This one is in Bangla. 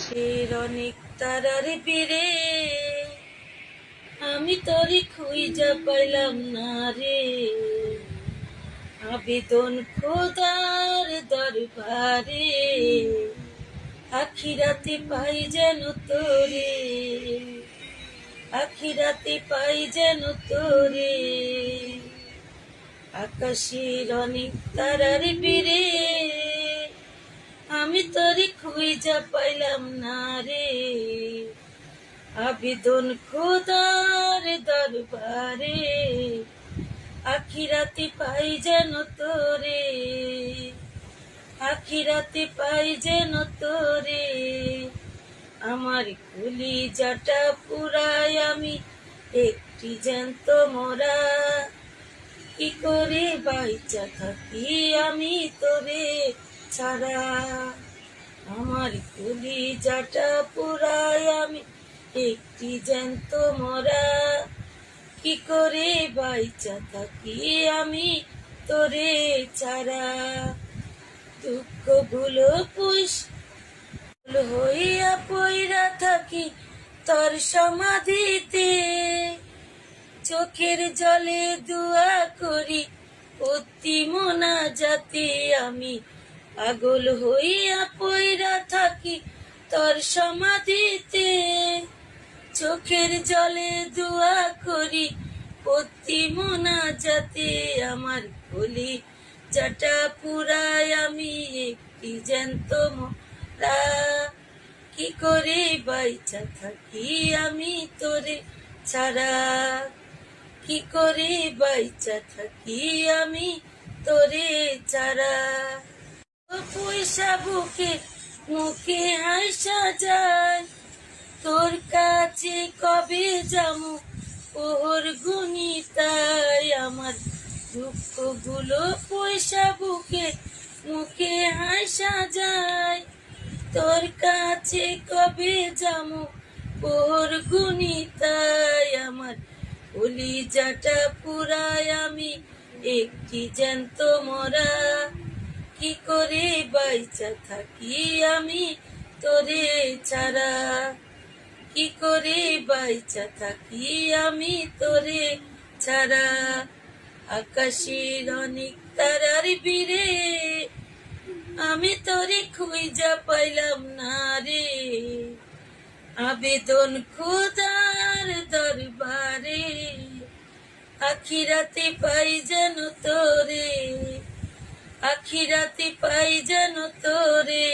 আকাশের অনেক তারার বীরে আমি তোরে খুঁজা পাইলাম না রে। আবেদন খোদার দরবারে আখিরাতে পাই যেন তোরে, আখিরাতে পাই যেন তোরে। আকাশের অনেক তারার বীরে আমি তোরে খুঁজা পাইলাম না রে। আবেদন খোদার দরবারে আখিরাতে পাই যেন তোরে, আখিরাতে পাই যেন তোরে। আমার কলিজাটা পুরাই আমি একটি জ্যান্ত মরা, কি করে বাইচা থাকি আমি তোরে ছাড়া। আমার কলিজাটা পুরাই আমি একটি জ্যান্ত মরা, কি করে বাইচা থাকি আমি তোরে ছাড়া। দুঃখগুলো পুষ হইয়া পইরা থাকি তোর সমাধিতে, চোখের জলে দোয়া করি অতি মোনাজাতে। আমি পাগল হইয়া পইরা থাকি তোর সমাধিতে, চোখের জলে দোয়া করি অতি মোনাজাতে। আমার কলিজাটা পুরাই আমি একটি জ্যান্ত মরা, কি করে বাইচা থাকি আমি তোরে ছাড়া, কি করে বাইচা থাকি আমি তোরে ছাড়া। পয়সা বুকে মুখে হাসা যায়, তোর কাছে কবে যামু ওর গুনি তাই। আমার দুঃখগুলো পয়সা বুকে মুখে হাসা যায়, তোর কাছে কবে যামু ওর গুনি তাই। আমার কলিজাটা পুরাই আমি একটি জ্যান্ত মরা, কি করে বাইচা থাকি আমি তোরে ছাড়া, কি করে বাইচা থাকি আমি তোরে ছাড়া। আকাশের অনেক তারার বীরে আমি তোরে খুঁজা পাইলাম না রে। আবেদন খোদার দরবারে আখিরাতে পাই যেন তোরে, আখিরাতে পাই যেন তোরে।